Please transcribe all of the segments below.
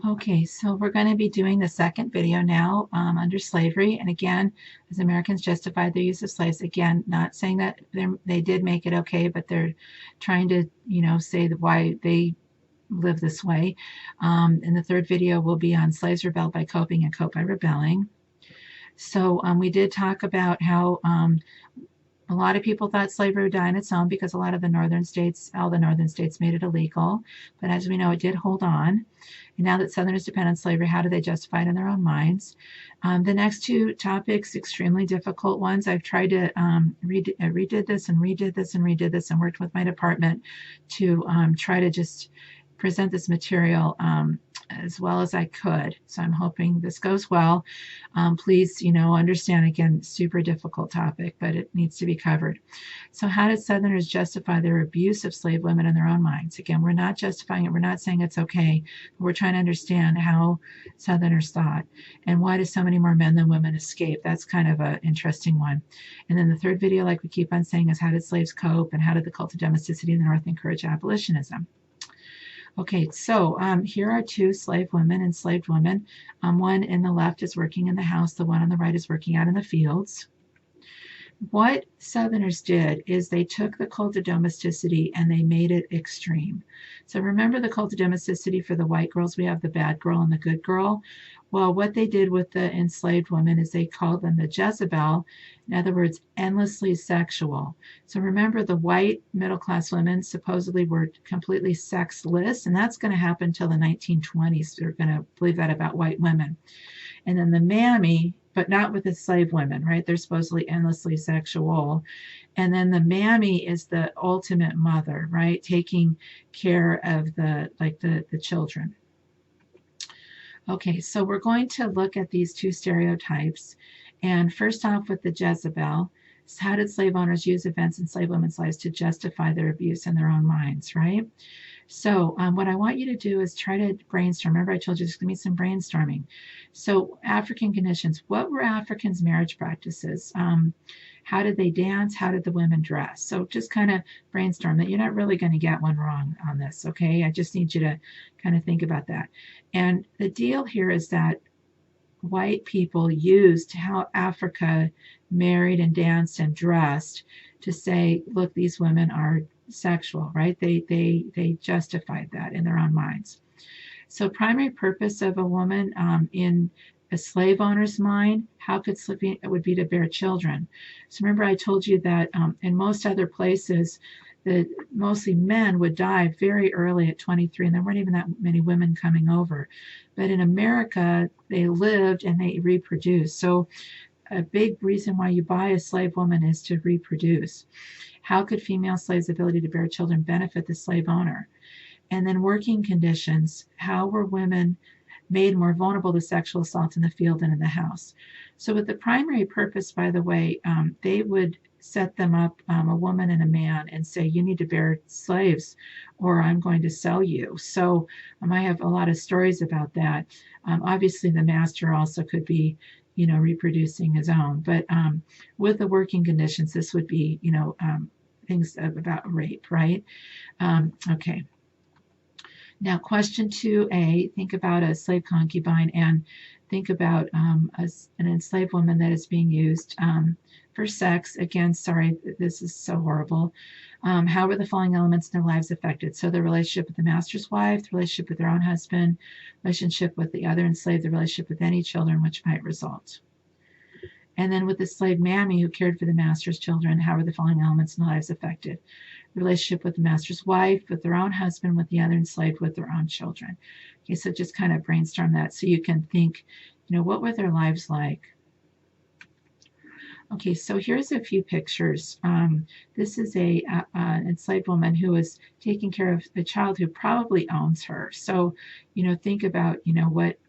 Okay, so we're going to be doing the second video now under slavery. And again, as Americans justified their use of slaves, again, not saying that they did make it okay, but they're trying to, say that why they live this way. And the third video will be on slaves rebelled by coping and cope by rebelling. So we did talk about how a lot of people thought slavery would die on its own because a lot of the northern states, all the northern states made it illegal. But as we know, it did hold on. And now that Southerners depend on slavery, how do they justify it in their own minds? The next two topics, extremely difficult ones. I've tried to redid this and redid this and redid this and worked with my department to try to just present this material as well as I could. So I'm hoping this goes well. Please, understand, again, super difficult topic, but it needs to be covered. So how did Southerners justify their abuse of slave women in their own minds? Again, we're not justifying it. We're not saying it's okay. But we're trying to understand how Southerners thought and why do so many more men than women escape? That's kind of an interesting one. And then the third video, like we keep on saying, is how did slaves cope and how did the cult of domesticity in the North encourage abolitionism? Okay, so here are two slave women, enslaved women. One in the left is working in the house. The one on the right is working out in the fields. What Southerners did is they took the cult of domesticity and they made it extreme. So remember the cult of domesticity for the white girls, we have the bad girl and the good girl. Well, what they did with the enslaved women is they called them the Jezebel, in other words, endlessly sexual. So remember the white middle-class women supposedly were completely sexless, and that's going to happen until the 1920s. They're going to believe that about white women. And then the mammy, but not with the slave women, right? They're supposedly endlessly sexual. And then the mammy is the ultimate mother, right? Taking care of the children. Okay, so we're going to look at these two stereotypes. And first off with the Jezebel, how did slave owners use events in slave women's lives to justify their abuse in their own minds, right? So what I want you to do is try to brainstorm. Remember I told you there's going to be some brainstorming. So African conditions. What were Africans' marriage practices? How did they dance? How did the women dress? So just kind of brainstorm that. You're not really going to get one wrong on this, okay? I just need you to kind of think about that. And the deal here is that white people used how Africa married and danced and dressed to say, look, these women are sexual, right? They justified that in their own minds. So primary purpose of a woman in a slave owner's mind, how could sleeping it would be to bear children. So remember I told you that in most other places, mostly men would die very early at 23, and there weren't even that many women coming over. But in America, they lived and they reproduced. So a big reason why you buy a slave woman is to reproduce. How could female slaves' ability to bear children benefit the slave owner? And then working conditions. How were women made more vulnerable to sexual assault in the field and in the house? So with the primary purpose, by the way, they would set them up, a woman and a man, and say, you need to bear slaves or I'm going to sell you. So I have a lot of stories about that. Obviously, the master also could be, reproducing his own. But with the working conditions, this would be, things about rape, right? Okay. Now, question 2A, think about a slave concubine and think about an enslaved woman that is being used for sex. Again, sorry, this is so horrible. How were the following elements in their lives affected? So the relationship with the master's wife, the relationship with their own husband, relationship with the other enslaved, the relationship with any children which might result. And then with the slave mammy who cared for the master's children, how were the following elements in their lives affected? Relationship with the master's wife, with their own husband, with the other enslaved, with their own children. Okay, so just kind of brainstorm that so you can think, what were their lives like? Okay, so here's a few pictures. This is an enslaved woman who is taking care of a child who probably owns her. So, think about,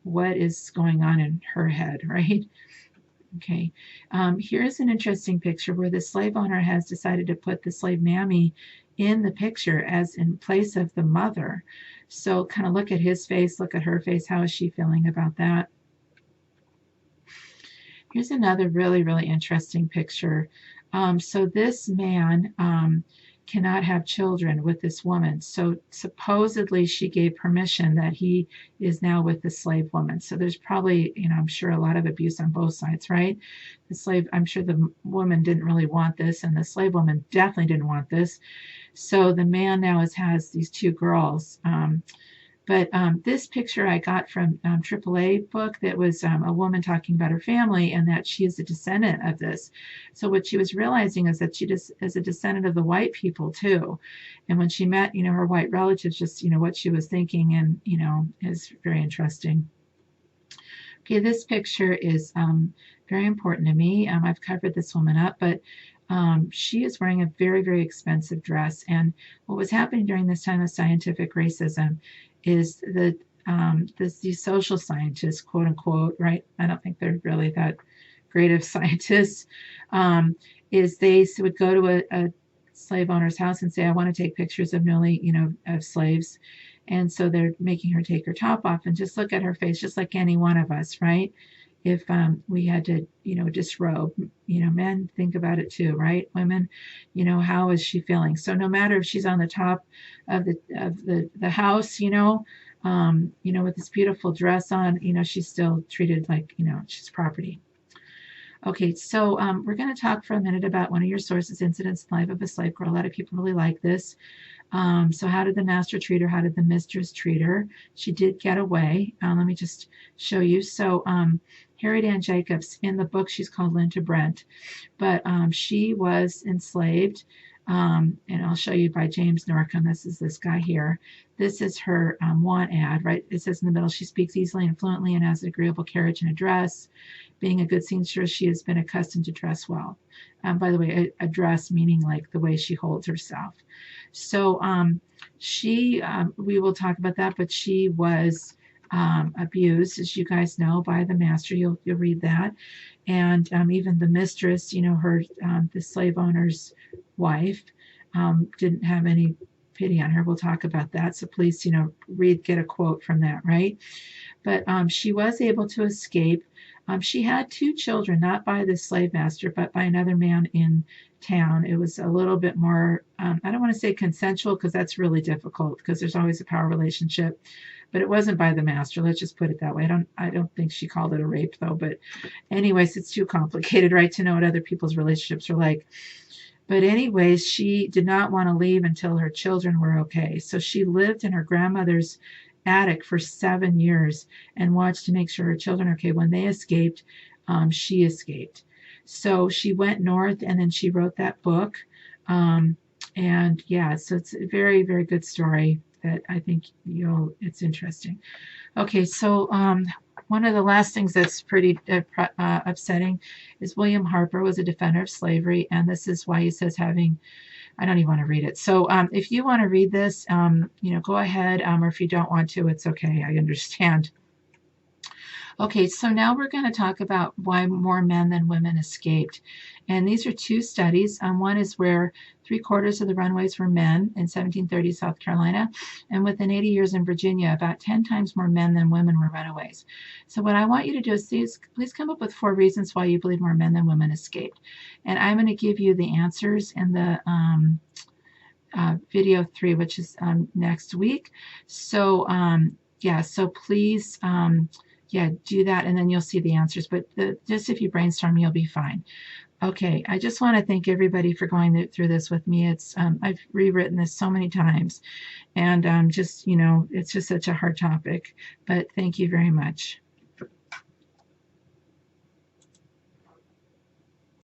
what is going on in her head, right? Okay, here's an interesting picture where the slave owner has decided to put the slave mammy in the picture as in place of the mother. So kind of look at his face, look at her face. How is she feeling about that? Here's another really, really interesting picture. So this man cannot have children with this woman. So supposedly she gave permission that he is now with the slave woman. So there's probably, I'm sure a lot of abuse on both sides, right? The slave, I'm sure the woman didn't really want this, and the slave woman definitely didn't want this. So the man now has these two girls. But this picture I got from AAA book that was a woman talking about her family and that she is a descendant of this. So what she was realizing is that she just is a descendant of the white people too. And when she met, her white relatives, just, what she was thinking, and, is very interesting. Okay, this picture is very important to me. I've covered this woman up, but she is wearing a very, very expensive dress. And what was happening during this time of scientific racism is that these social scientists, quote unquote, right? I don't think they're really that great of scientists, is they would go to a slave owner's house and say, I want to take pictures of of slaves. And so they're making her take her top off and just look at her face, just like any one of us, right? If we had to, disrobe, men think about it too, right? Women, how is she feeling? So no matter if she's on the top of the house, with this beautiful dress on, she's still treated like, she's property. Okay, so we're going to talk for a minute about one of your sources, Incidents in the Life of a Slave Girl. A lot of people really like this. So how did the master treat her? How did the mistress treat her? She did get away. Let me just show you. So Harriet Ann Jacobs, in the book, she's called Linda Brent, but she was enslaved. And I'll show you by James Norcom. This is this guy here. This is her want ad, right? It says in the middle, she speaks easily and fluently and has an agreeable carriage and address. Being a good seamstress, she has been accustomed to dress well. By the way, a dress meaning like the way she holds herself. So we will talk about that, but she was abused, as you guys know, by the master. You'll read that. And even the mistress, the slave owner's wife, didn't have any pity on her. We'll talk about that. So please, get a quote from that, right? But she was able to escape. She had two children, not by the slave master, but by another man in town. It was a little bit more, I don't want to say consensual, because that's really difficult, because there's always a power relationship, but it wasn't by the master. Let's just put it that way. I don't think she called it a rape, though. But anyways, it's too complicated, right, to know what other people's relationships are like. But anyways, she did not want to leave until her children were okay. So she lived in her grandmother's attic for 7 years and watched to make sure her children are okay. When they escaped, she escaped. So she went north, and then she wrote that book. And yeah, so it's a very, very good story that I think it's interesting. Okay, so one of the last things that's pretty upsetting is William Harper was a defender of slavery, and this is why he says I don't even want to read it. So if you want to read this, go ahead, or if you don't want to, it's okay. I understand. Okay, so now we're going to talk about why more men than women escaped. And these are two studies. One is where 3/4 of the runaways were men in 1730 South Carolina, and within 80 years in Virginia, about 10 times more men than women were runaways. So what I want you to do is please come up with 4 reasons why you believe more men than women escaped. And I'm going to give you the answers in the video 3, which is next week. So yeah, so please do that, and then you'll see the answers. But just if you brainstorm, you'll be fine. Okay, I just want to thank everybody for going through this with me. It's I've rewritten this so many times, and it's just such a hard topic. But thank you very much.